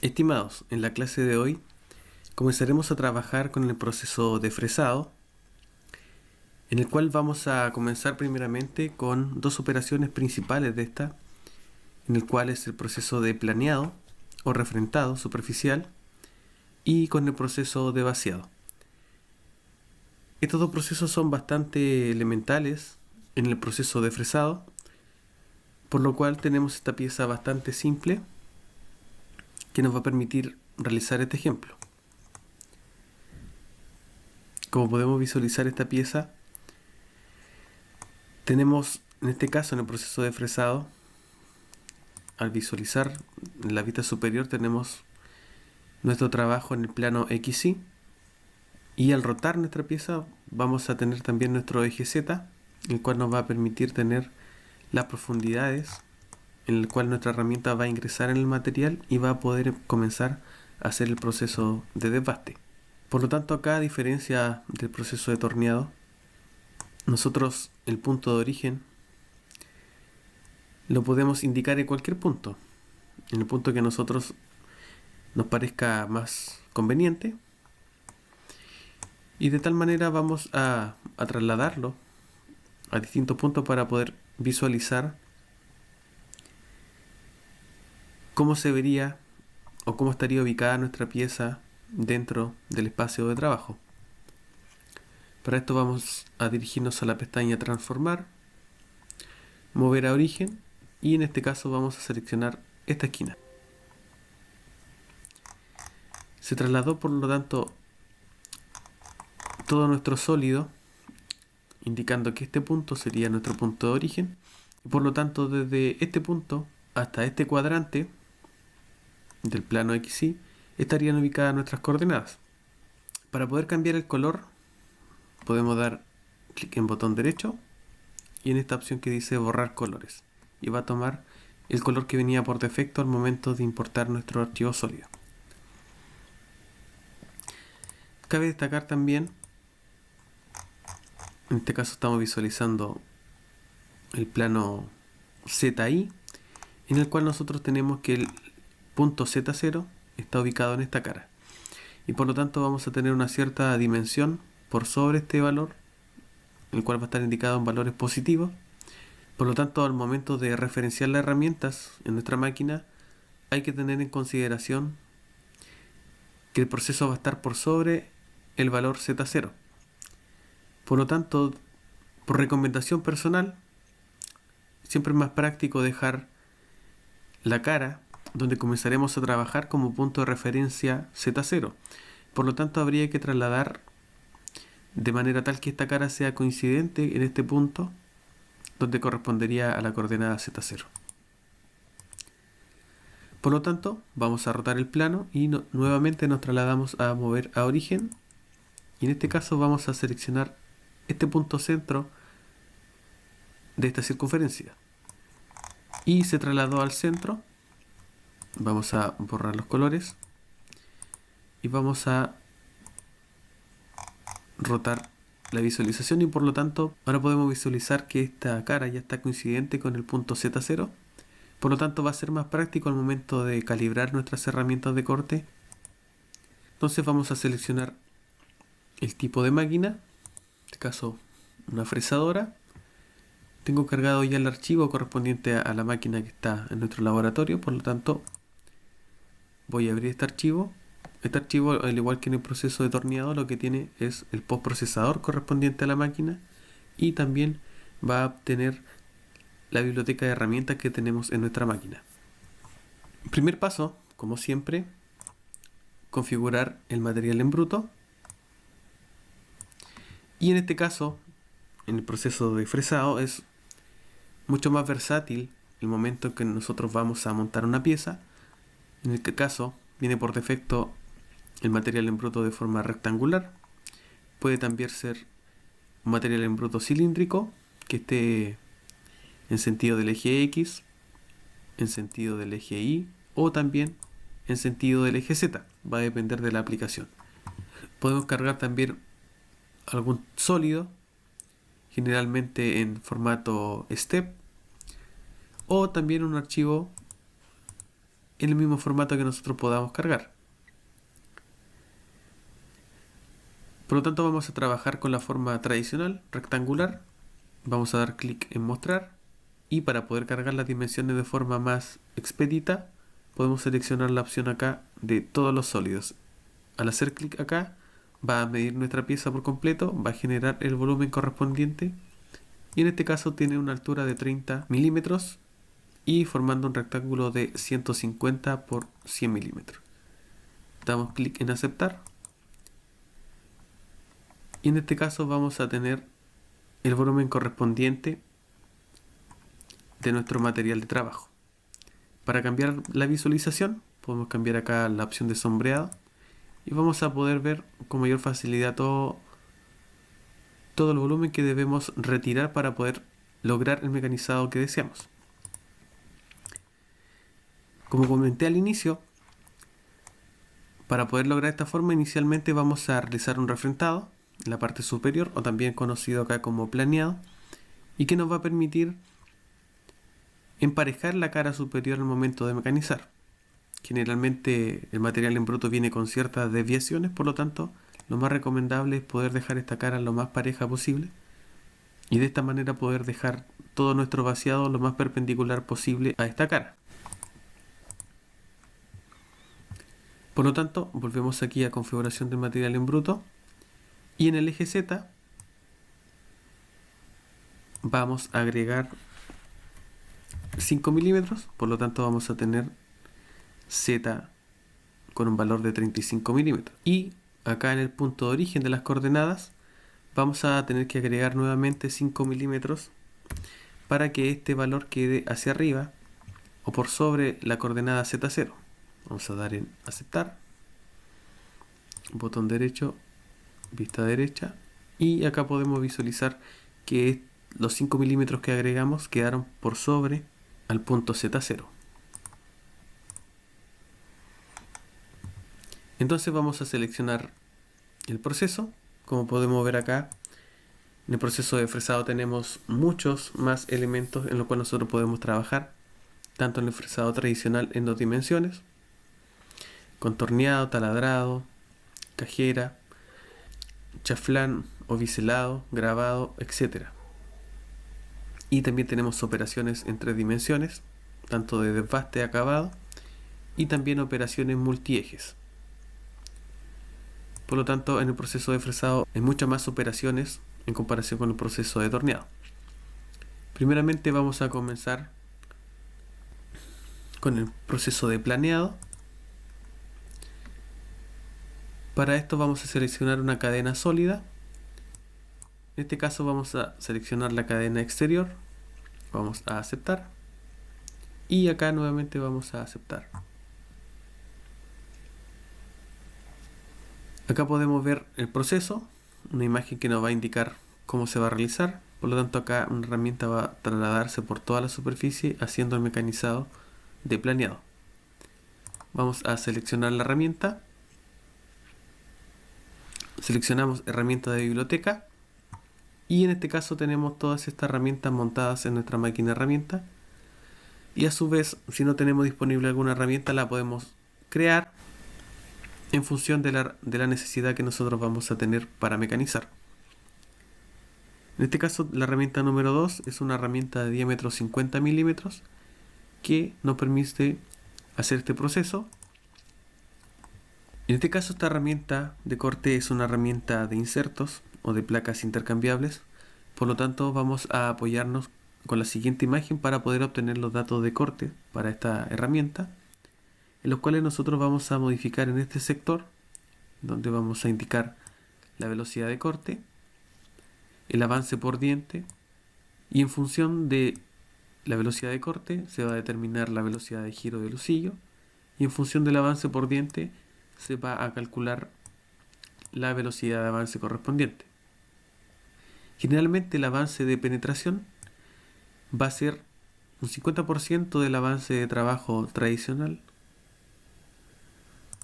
Estimados, en la clase de hoy comenzaremos a trabajar con el proceso de fresado, en el cual vamos a comenzar primeramente con dos operaciones principales de esta, en el cual es el proceso de planeado o refrentado superficial y con el proceso de vaciado. Estos dos procesos son bastante elementales en el proceso de fresado, por lo cual tenemos esta pieza bastante simple que nos va a permitir realizar este ejemplo. Como podemos visualizar esta pieza, tenemos en este caso en el proceso de fresado, al visualizar en la vista superior tenemos nuestro trabajo en el plano XY, y al rotar nuestra pieza vamos a tener también nuestro eje Z, el cual nos va a permitir tener las profundidades en el cual nuestra herramienta va a ingresar en el material y va a poder comenzar a hacer el proceso de desbaste. Por lo tanto, acá, a diferencia del proceso de torneado, nosotros el punto de origen lo podemos indicar en cualquier punto, en el punto que a nosotros nos parezca más conveniente, y de tal manera vamos a trasladarlo a distintos puntos para poder visualizar cómo se vería o cómo estaría ubicada nuestra pieza dentro del espacio de trabajo. Para esto vamos a dirigirnos a la pestaña Transformar, Mover a Origen, y en este caso vamos a seleccionar esta esquina. Se trasladó, por lo tanto, todo nuestro sólido, indicando que este punto sería nuestro punto de origen, y por lo tanto desde este punto hasta este cuadrante del plano XY estarían ubicadas nuestras coordenadas. Para poder cambiar el color podemos dar clic en botón derecho y en esta opción que dice borrar colores, y va a tomar el color que venía por defecto al momento de importar nuestro archivo sólido. Cabe destacar también, en este caso estamos visualizando el plano ZY, en el cual nosotros tenemos que el punto Z0 está ubicado en esta cara, y por lo tanto vamos a tener una cierta dimensión por sobre este valor, el cual va a estar indicado en valores positivos. Por lo tanto, al momento de referenciar las herramientas en nuestra máquina, hay que tener en consideración que el proceso va a estar por sobre el valor Z0. Por lo tanto, por recomendación personal, siempre es más práctico dejar la cara donde comenzaremos a trabajar como punto de referencia Z0. Por lo tanto, habría que trasladar de manera tal que esta cara sea coincidente en este punto donde correspondería a la coordenada Z0. Por lo tanto, vamos a rotar el plano y nuevamente nos trasladamos a mover a origen, y en este caso vamos a seleccionar este punto centro de esta circunferencia, y se trasladó al centro. Vamos a borrar los colores y vamos a rotar la visualización, y por lo tanto ahora podemos visualizar que esta cara ya está coincidente con el punto Z0. Por lo tanto va a ser más práctico al momento de calibrar nuestras herramientas de corte. Entonces vamos a seleccionar el tipo de máquina, en este caso una fresadora. Tengo cargado ya el archivo correspondiente a la máquina que está en nuestro laboratorio, por lo tanto voy a abrir este archivo. Este archivo, al igual que en el proceso de torneado, lo que tiene es el postprocesador correspondiente a la máquina, y también va a obtener la biblioteca de herramientas que tenemos en nuestra máquina. Primer paso, como siempre, configurar el material en bruto. Y en este caso, en el proceso de fresado, es mucho más versátil el momento en que nosotros vamos a montar una pieza. En este caso, viene por defecto el material en bruto de forma rectangular. Puede también ser un material en bruto cilíndrico que esté en sentido del eje X, en sentido del eje Y, o también en sentido del eje Z. Va a depender de la aplicación. Podemos cargar también algún sólido, generalmente en formato STEP, o también un archivo en el mismo formato que nosotros podamos cargar. Por lo tanto, vamos a trabajar con la forma tradicional, rectangular. Vamos a dar clic en mostrar y para poder cargar las dimensiones de forma más expedita, podemos seleccionar la opción acá de todos los sólidos. Al hacer clic acá, va a medir nuestra pieza por completo, va a generar el volumen correspondiente y en este caso tiene una altura de 30 milímetros y formando un rectángulo de 150 por 100 milímetros. Damos clic en aceptar y en este caso vamos a tener el volumen correspondiente de nuestro material de trabajo. Para cambiar la visualización podemos cambiar acá la opción de sombreado y vamos a poder ver con mayor facilidad todo el volumen que debemos retirar para poder lograr el mecanizado que deseamos. Como comenté al inicio, para poder lograr esta forma inicialmente vamos a realizar un refrentado en la parte superior o también conocido acá como planeado y que nos va a permitir emparejar la cara superior al momento de mecanizar. Generalmente el material en bruto viene con ciertas desviaciones, por lo tanto lo más recomendable es poder dejar esta cara lo más pareja posible y de esta manera poder dejar todo nuestro vaciado lo más perpendicular posible a esta cara. Por lo tanto, volvemos aquí a configuración del material en bruto y en el eje Z vamos a agregar 5 milímetros, por lo tanto vamos a tener Z con un valor de 35 milímetros. Y acá en el punto de origen de las coordenadas vamos a tener que agregar nuevamente 5 milímetros para que este valor quede hacia arriba o por sobre la coordenada Z0. Vamos a dar en aceptar, botón derecho, vista derecha y acá podemos visualizar que los 5 milímetros que agregamos quedaron por sobre al punto Z0. Entonces vamos a seleccionar el proceso. Como podemos ver acá, en el proceso de fresado tenemos muchos más elementos en los cuales nosotros podemos trabajar, tanto en el fresado tradicional en 2 dimensiones, contorneado, taladrado, cajera, chaflán o biselado, grabado, etc. Y también tenemos operaciones en 3 dimensiones, tanto de desbaste a acabado, y también operaciones multiejes. Por lo tanto, en el proceso de fresado hay muchas más operaciones en comparación con el proceso de torneado. Primeramente vamos a comenzar con el proceso de planeado. Para esto vamos a seleccionar una cadena sólida. En este caso vamos a seleccionar la cadena exterior. Vamos a aceptar. Y acá nuevamente vamos a aceptar. Acá podemos ver el proceso, una imagen que nos va a indicar cómo se va a realizar. Por lo tanto, acá una herramienta va a trasladarse por toda la superficie haciendo el mecanizado de planeado. Vamos a seleccionar la herramienta. Seleccionamos herramienta de biblioteca. Y en este caso tenemos todas estas herramientas montadas en nuestra máquina de herramientas. Y a su vez, si no tenemos disponible alguna herramienta, la podemos crear en función de la necesidad que nosotros vamos a tener para mecanizar. En este caso, la herramienta número 2 es una herramienta de diámetro 50 milímetros que nos permite hacer este proceso. En este caso, esta herramienta de corte es una herramienta de insertos o de placas intercambiables. Por lo tanto, vamos a apoyarnos con la siguiente imagen para poder obtener los datos de corte para esta herramienta, en los cuales nosotros vamos a modificar en este sector, donde vamos a indicar la velocidad de corte, el avance por diente, y en función de la velocidad de corte se va a determinar la velocidad de giro del husillo, y en función del avance por diente se va a calcular la velocidad de avance correspondiente. Generalmente el avance de penetración va a ser un 50% del avance de trabajo tradicional,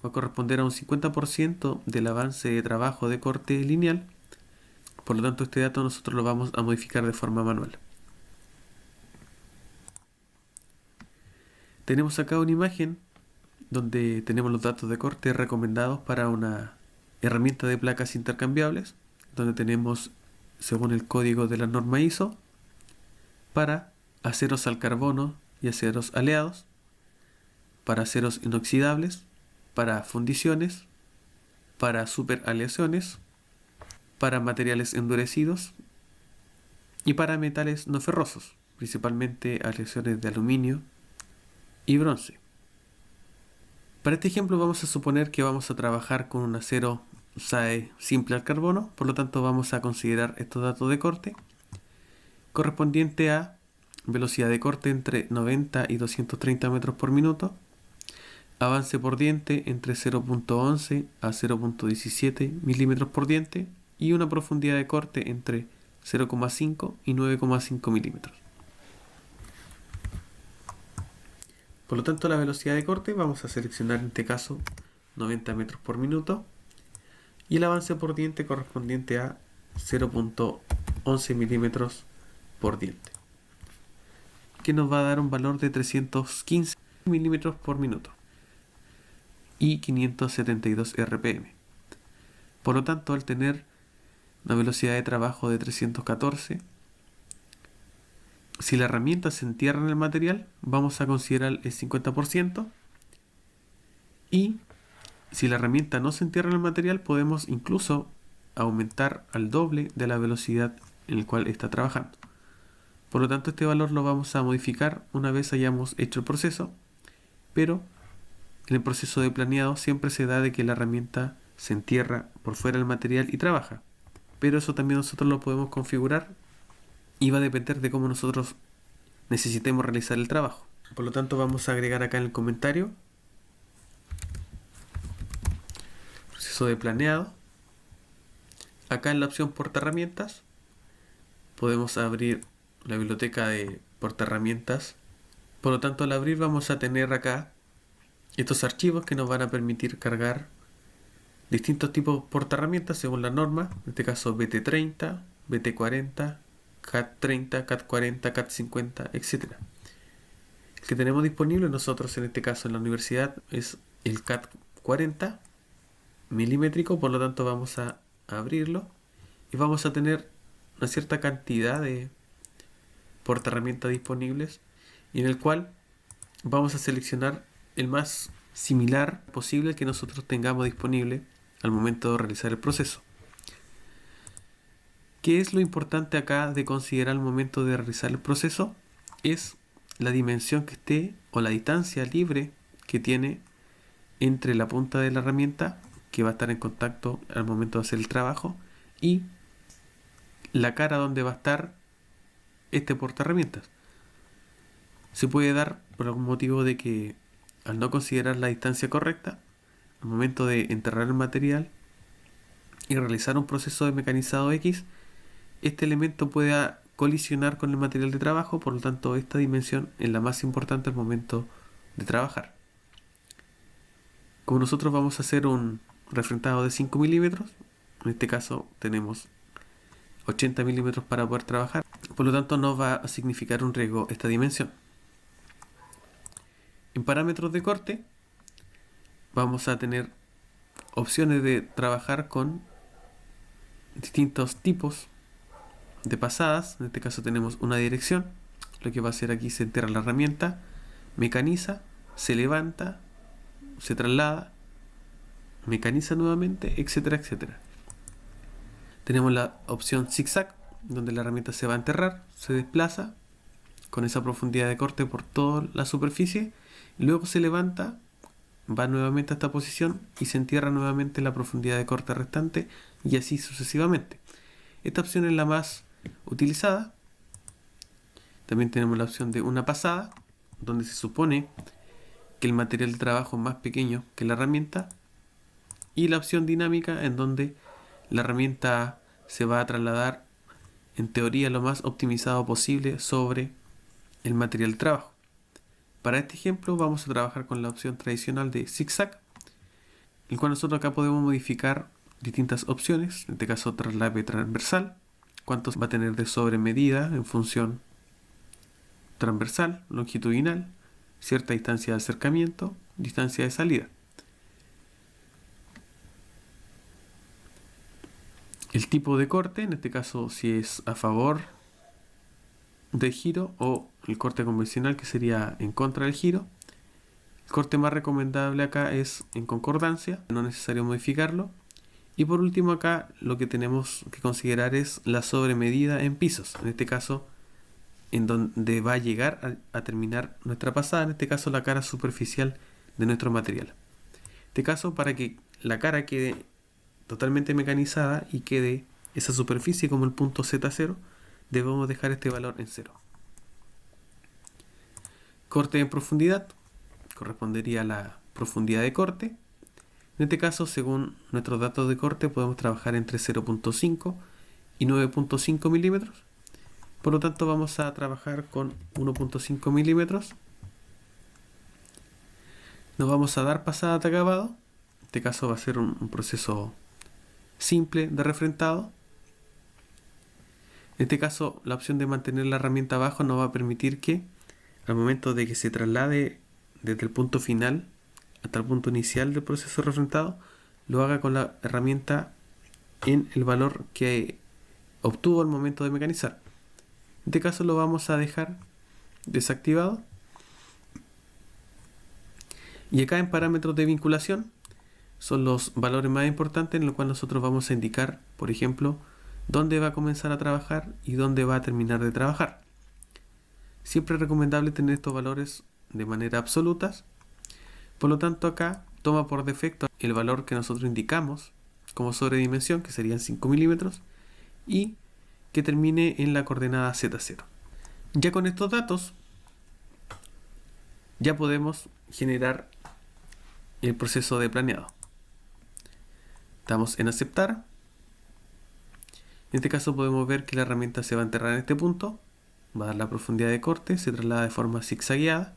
va a corresponder a un 50% del avance de trabajo de corte lineal. Por lo tanto, este dato nosotros lo vamos a modificar de forma manual. Tenemos acá una imagen donde tenemos los datos de corte recomendados para una herramienta de placas intercambiables, donde tenemos, según el código de la norma ISO, para aceros al carbono y aceros aleados, para aceros inoxidables, para fundiciones, para superaleaciones, para materiales endurecidos y para metales no ferrosos, principalmente aleaciones de aluminio y bronce. Para este ejemplo vamos a suponer que vamos a trabajar con un acero SAE simple al carbono, por lo tanto vamos a considerar estos datos de corte correspondiente a velocidad de corte entre 90 y 230 metros por minuto, avance por diente entre 0.11 a 0.17 milímetros por diente y una profundidad de corte entre 0,5 y 9,5 milímetros. Por lo tanto, la velocidad de corte vamos a seleccionar en este caso 90 metros por minuto y el avance por diente correspondiente a 0.11 milímetros por diente, que nos va a dar un valor de 315 milímetros por minuto y 572 RPM. Por lo tanto, al tener una velocidad de trabajo de 314, si la herramienta se entierra en el material, vamos a considerar el 50%, y si la herramienta no se entierra en el material, podemos incluso aumentar al doble de la velocidad en la cual está trabajando. Por lo tanto, este valor lo vamos a modificar una vez hayamos hecho el proceso, pero en el proceso de planeado siempre se da de que la herramienta se entierra por fuera del material y trabaja. Pero eso también nosotros lo podemos configurar y va a depender de cómo nosotros necesitemos realizar el trabajo. Por lo tanto, vamos a agregar acá en el comentario proceso de planeado. Acá en la opción portaherramientas podemos abrir la biblioteca de portaherramientas. Por lo tanto, al abrir vamos a tener acá estos archivos que nos van a permitir cargar distintos tipos de portaherramientas según la norma, en este caso BT30, BT40, CAT30, CAT40, CAT50, etc. El que tenemos disponible nosotros en este caso en la universidad es el CAT40 milimétrico, por lo tanto vamos a abrirlo y vamos a tener una cierta cantidad de portaherramientas disponibles, y en el cual vamos a seleccionar el más similar posible que nosotros tengamos disponible al momento de realizar el proceso. ¿Qué es lo importante acá de considerar al momento de realizar el proceso? Es la dimensión que esté o la distancia libre que tiene entre la punta de la herramienta que va a estar en contacto al momento de hacer el trabajo y la cara donde va a estar este portaherramientas. Se puede dar por algún motivo de que al no considerar la distancia correcta al momento de enterrar el material y realizar un proceso de mecanizado X, este elemento pueda colisionar con el material de trabajo. Por lo tanto, esta dimensión es la más importante al momento de trabajar. Como nosotros vamos a hacer un refrentado de 5 milímetros, en este caso tenemos 80 milímetros para poder trabajar, por lo tanto no va a significar un riesgo esta dimensión. En parámetros de corte vamos a tener opciones de trabajar con distintos tipos de pasadas. En este caso tenemos una dirección. Lo que va a hacer aquí: se entierra la herramienta, mecaniza, se levanta, se traslada, mecaniza nuevamente, etcétera, etcétera. Tenemos la opción zigzag, donde la herramienta se va a enterrar, se desplaza con esa profundidad de corte por toda la superficie, y luego se levanta, va nuevamente a esta posición y se entierra nuevamente la profundidad de corte restante, y así sucesivamente. Esta opción es la más utilizada. También tenemos la opción de una pasada, donde se supone que el material de trabajo es más pequeño que la herramienta, y la opción dinámica, en donde la herramienta se va a trasladar en teoría lo más optimizado posible sobre el material de trabajo. Para este ejemplo vamos a trabajar con la opción tradicional de zigzag, el cual nosotros acá podemos modificar distintas opciones. En este caso, traslave transversal, cuánto va a tener de sobremedida en función transversal, longitudinal, cierta distancia de acercamiento, distancia de salida. El tipo de corte, en este caso si es a favor del giro o el corte convencional, que sería en contra del giro. El corte más recomendable acá es en concordancia, no es necesario modificarlo. Y por último acá lo que tenemos que considerar es la sobremedida en pisos, en este caso en donde va a llegar a terminar nuestra pasada, en este caso la cara superficial de nuestro material. En este caso, para que la cara quede totalmente mecanizada y quede esa superficie como el punto Z0, debemos dejar este valor en 0. Corte en profundidad correspondería a la profundidad de corte. En este caso, según nuestros datos de corte, podemos trabajar entre 0.5 y 9.5 milímetros. Por lo tanto, vamos a trabajar con 1.5 milímetros. Nos vamos a dar pasada de acabado. En este caso va a ser un proceso simple de refrentado. En este caso, la opción de mantener la herramienta abajo nos va a permitir que al momento de que se traslade desde el punto final hasta el punto inicial del proceso refrentado, lo haga con la herramienta en el valor que obtuvo al momento de mecanizar. En este caso lo vamos a dejar desactivado. Y acá en parámetros de vinculación son los valores más importantes en los cuales nosotros vamos a indicar, por ejemplo, dónde va a comenzar a trabajar y dónde va a terminar de trabajar. Siempre es recomendable tener estos valores de manera absolutas. Por lo tanto, acá toma por defecto el valor que nosotros indicamos como sobredimensión, que serían 5 milímetros, y que termine en la coordenada Z0. Ya con estos datos, ya podemos generar el proceso de planeado. Damos en aceptar. En este caso podemos ver que la herramienta se va a enterrar en este punto, va a dar la profundidad de corte, se traslada de forma zigzagueada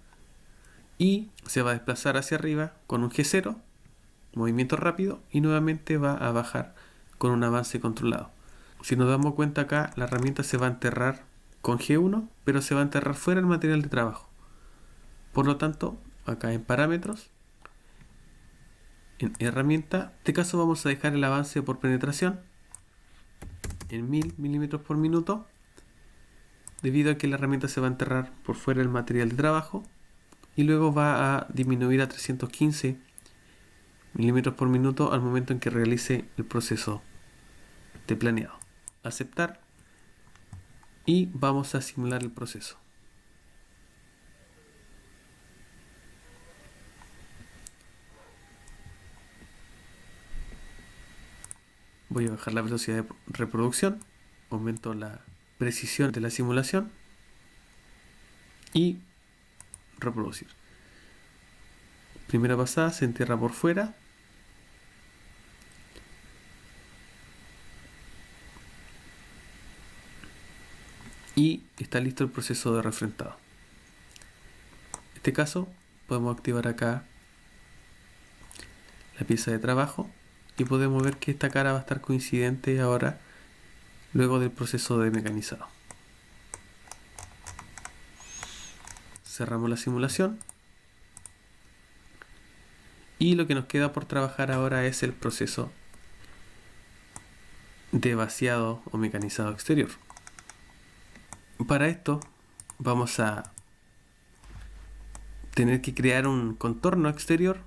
y se va a desplazar hacia arriba con un G0, movimiento rápido, y nuevamente va a bajar con un avance controlado. Si nos damos cuenta acá, la herramienta se va a enterrar con G1, pero se va a enterrar fuera del material de trabajo. Por lo tanto, acá en parámetros, en herramienta, en este caso vamos a dejar el avance por penetración en 1000 milímetros por minuto, debido a que la herramienta se va a enterrar por fuera del material de trabajo, y luego va a disminuir a 315 milímetros por minuto al momento en que realice el proceso de planeado. Aceptar y vamos a simular el proceso. Voy a bajar la velocidad de reproducción, aumento la precisión de la simulación y reproducir. Primera pasada, se entierra por fuera. Y está listo el proceso de refrentado. En este caso, podemos activar acá la pieza de trabajo y podemos ver que esta cara va a estar coincidente ahora luego del proceso de mecanizado. Cerramos la simulación y lo que nos queda por trabajar ahora es el proceso de vaciado o mecanizado exterior. Para esto vamos a tener que crear un contorno exterior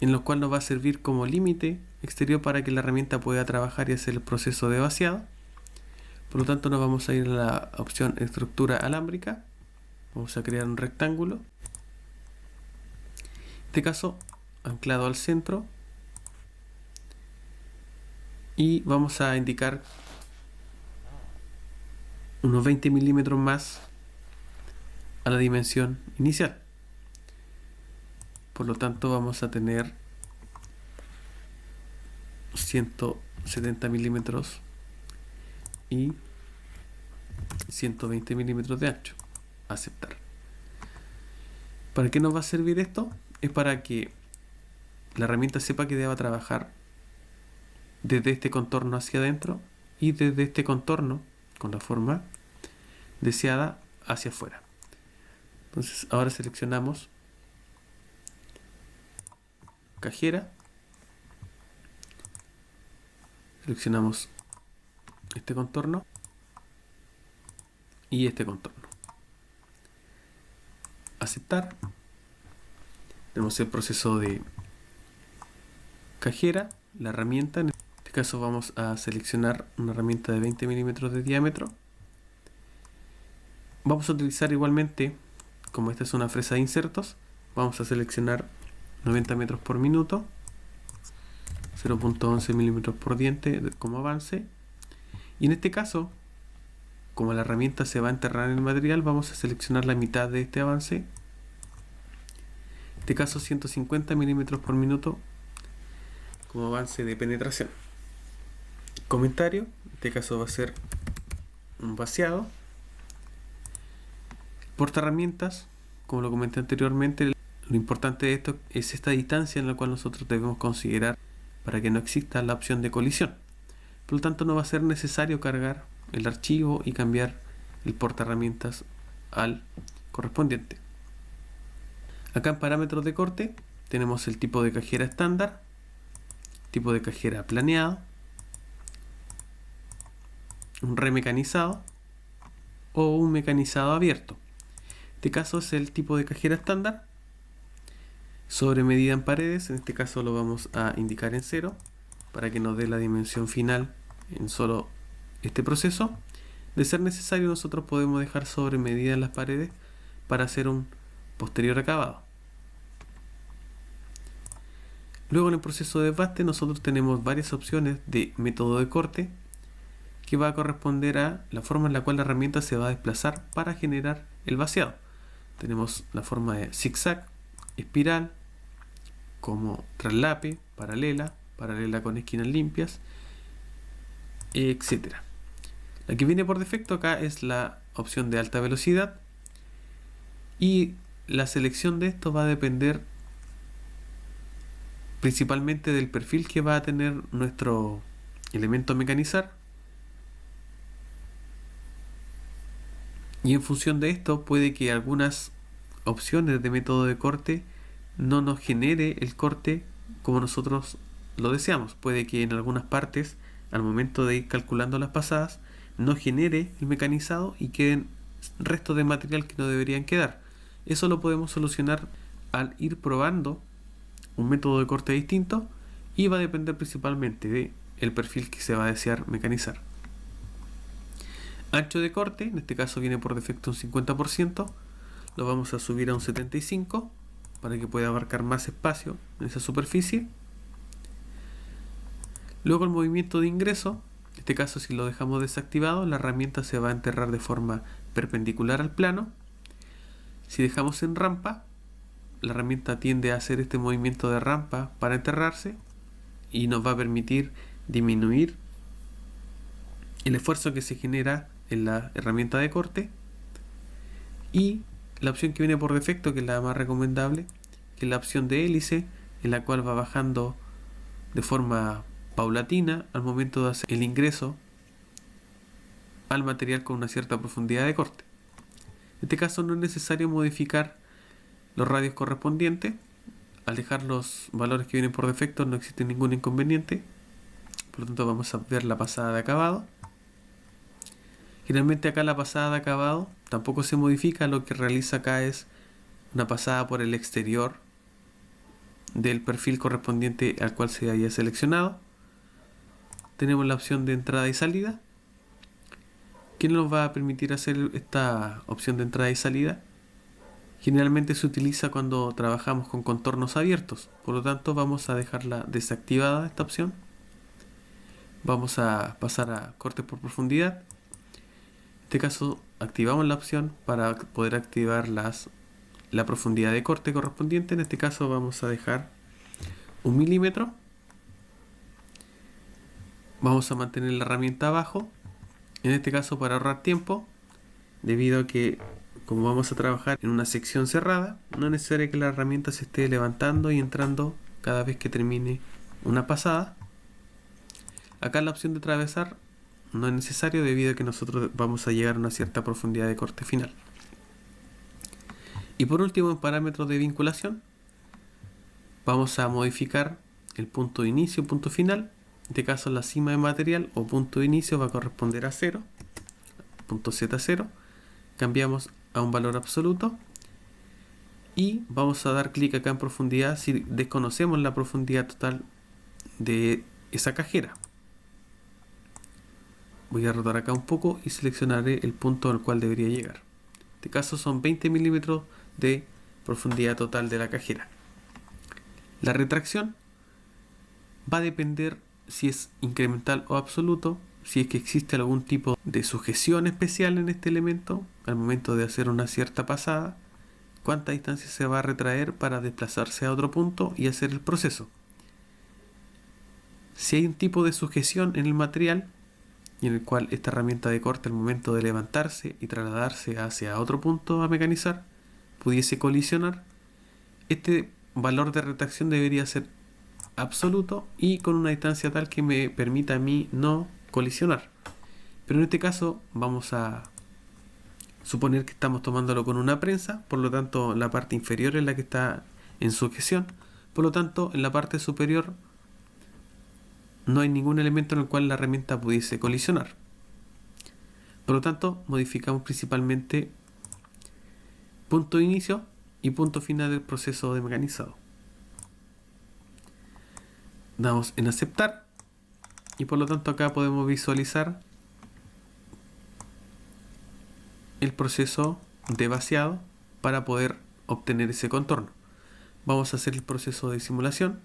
en lo cual nos va a servir como límite exterior para que la herramienta pueda trabajar y hacer el proceso de vaciado. Por lo tanto, nos vamos a ir a la opción estructura alámbrica. Vamos a crear un rectángulo. En este caso, anclado al centro. Y vamos a indicar unos 20 milímetros más a la dimensión inicial. Por lo tanto, vamos a tener 170 milímetros y 120 milímetros de ancho. Aceptar. ¿Para qué nos va a servir esto? Es para que la herramienta sepa que deba trabajar desde este contorno hacia adentro y desde este contorno con la forma deseada hacia afuera. Entonces ahora seleccionamos cajera, seleccionamos este contorno y este contorno, aceptar. Tenemos el proceso de cajera, la herramienta. En este caso vamos a seleccionar una herramienta de 20 milímetros de diámetro. Vamos a utilizar igualmente, como esta es una fresa de insertos, vamos a seleccionar 90 metros por minuto, 0.11 milímetros por diente como avance. Y en este caso, como la herramienta se va a enterrar en el material, vamos a seleccionar la mitad de este avance. En este caso 150 milímetros por minuto como avance de penetración. Comentario, en este caso va a ser un vaciado. Porta herramientas, como lo comenté anteriormente, lo importante de esto es esta distancia en la cual nosotros debemos considerar para que no exista la opción de colisión. Por lo tanto, no va a ser necesario cargar el archivo y cambiar el porta herramientas al correspondiente. Acá en parámetros de corte tenemos el tipo de cajera estándar, tipo de cajera planeado, un remecanizado o un mecanizado abierto. En este caso es el tipo de cajera estándar. Sobre medida en paredes, en este caso lo vamos a indicar en 0 para que nos dé la dimensión final en solo este proceso. De ser necesario, nosotros podemos dejar sobre medida en las paredes para hacer un posterior acabado. Luego en el proceso de desbaste nosotros tenemos varias opciones de método de corte que va a corresponder a la forma en la cual la herramienta se va a desplazar para generar el vaciado. Tenemos la forma de zigzag, espiral, como traslape, paralela con esquinas limpias, etc. La que viene por defecto acá es la opción de alta velocidad, y la selección de esto va a depender principalmente del perfil que va a tener nuestro elemento a mecanizar, y en función de esto puede que algunas opciones de método de corte no nos genere el corte como nosotros lo deseamos. Puede que en algunas partes, al momento de ir calculando las pasadas, no genere el mecanizado y queden restos de material que no deberían quedar. Eso lo podemos solucionar al ir probando un método de corte distinto, y va a depender principalmente del perfil que se va a desear mecanizar. Ancho de corte, en este caso viene por defecto un 50%, lo vamos a subir a un 75% para que pueda abarcar más espacio en esa superficie. Luego el movimiento de ingreso, en este caso si lo dejamos desactivado, la herramienta se va a enterrar de forma perpendicular al plano. Si dejamos en rampa, la herramienta tiende a hacer este movimiento de rampa para enterrarse y nos va a permitir disminuir el esfuerzo que se genera en la herramienta de corte. Y la opción que viene por defecto, que es la más recomendable, que es la opción de hélice, en la cual va bajando de forma paulatina al momento de hacer el ingreso al material con una cierta profundidad de corte. En este caso no es necesario modificar los radios correspondientes. Al dejar los valores que vienen por defecto no existe ningún inconveniente. Por lo tanto vamos a ver la pasada de acabado. Generalmente acá la pasada de acabado tampoco se modifica, lo que realiza acá es una pasada por el exterior del perfil correspondiente al cual se haya seleccionado. Tenemos la opción de entrada y salida, que nos va a permitir hacer esta opción de entrada y salida. Generalmente se utiliza cuando trabajamos con contornos abiertos, por lo tanto vamos a dejarla desactivada esta opción. Vamos a pasar a corte por profundidad. En este caso activamos la opción para poder activar la profundidad de corte correspondiente. En este caso vamos a dejar 1 milímetro. Vamos a mantener la herramienta abajo, en este caso para ahorrar tiempo, debido a que como vamos a trabajar en una sección cerrada, no es necesario que la herramienta se esté levantando y entrando cada vez que termine una pasada. Acá la opción de atravesar no es necesario, debido a que nosotros vamos a llegar a una cierta profundidad de corte final. Y por último, en parámetros de vinculación, Vamos a modificar el punto de inicio, punto final. En este caso la cima de material o punto de inicio va a corresponder a 0, punto Z0. Cambiamos a un valor absoluto y vamos a dar clic acá en profundidad si desconocemos la profundidad total de esa cajera. Voy a rotar acá un poco y seleccionaré el punto al cual debería llegar. En este caso son 20 milímetros de profundidad total de la cajera. La retracción va a depender si es incremental o absoluto, si es que existe algún tipo de sujeción especial en este elemento al momento de hacer una cierta pasada, cuánta distancia se va a retraer para desplazarse a otro punto y hacer el proceso. Si hay un tipo de sujeción en el material y en el cual esta herramienta de corte al momento de levantarse y trasladarse hacia otro punto a mecanizar pudiese colisionar, este valor de retracción debería ser absoluto y con una distancia tal que me permita a mí no colisionar. Pero en este caso vamos a suponer que estamos tomándolo con una prensa, por lo tanto la parte inferior es la que está en sujeción, por lo tanto en la parte superior no hay ningún elemento en el cual la herramienta pudiese colisionar. Por lo tanto modificamos principalmente punto de inicio y punto final del proceso de mecanizado. Damos en aceptar y por lo tanto acá podemos visualizar el proceso de vaciado para poder obtener ese contorno. Vamos a hacer el proceso de simulación.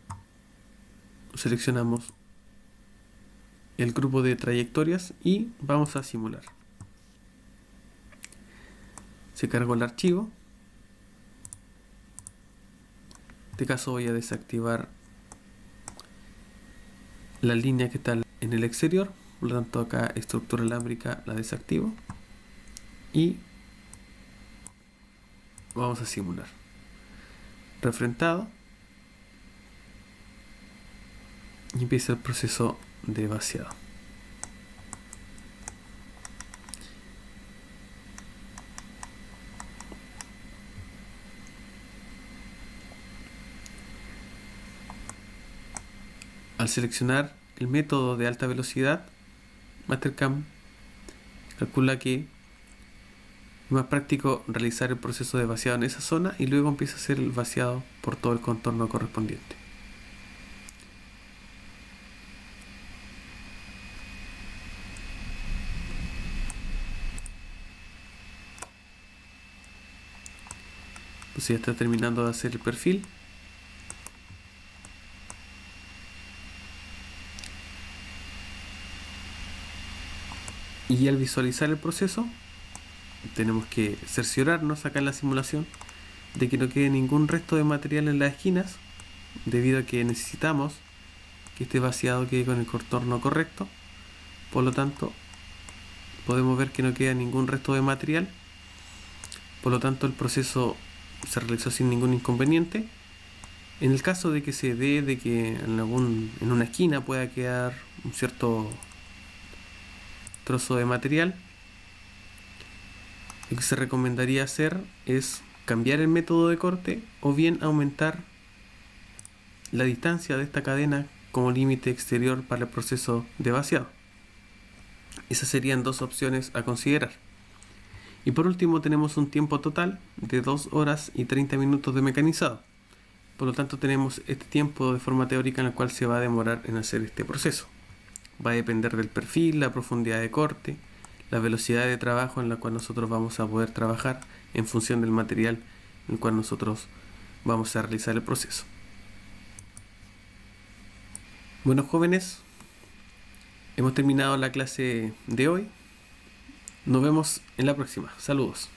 Seleccionamos el grupo de trayectorias y vamos a simular. Se cargó el archivo. En este caso voy a desactivar la línea que está en el exterior, por lo tanto acá estructura alámbrica la desactivo y vamos a simular. Refrentado y empieza el proceso de vaciado. Al seleccionar el método de alta velocidad, Mastercam calcula que es más práctico realizar el proceso de vaciado en esa zona y luego empieza a hacer el vaciado por todo el contorno correspondiente. Entonces ya está terminando de hacer el perfil. Y al visualizar el proceso, tenemos que cerciorarnos acá en la simulación de que no quede ningún resto de material en las esquinas, debido a que necesitamos que este vaciado quede con el contorno correcto. Por lo tanto, podemos ver que no queda ningún resto de material. Por lo tanto, el proceso se realizó sin ningún inconveniente. En el caso de que se dé de que en una esquina pueda quedar un cierto trozo de material, lo que se recomendaría hacer es cambiar el método de corte o bien aumentar la distancia de esta cadena como límite exterior para el proceso de vaciado. Esas serían dos opciones a considerar. Y por último tenemos un tiempo total de 2 horas y 30 minutos de mecanizado. Por lo tanto tenemos este tiempo de forma teórica en el cual se va a demorar en hacer este proceso. Va a depender del perfil, la profundidad de corte, la velocidad de trabajo en la cual nosotros vamos a poder trabajar en función del material en el cual nosotros vamos a realizar el proceso. Bueno, jóvenes, hemos terminado la clase de hoy. Nos vemos en la próxima. Saludos.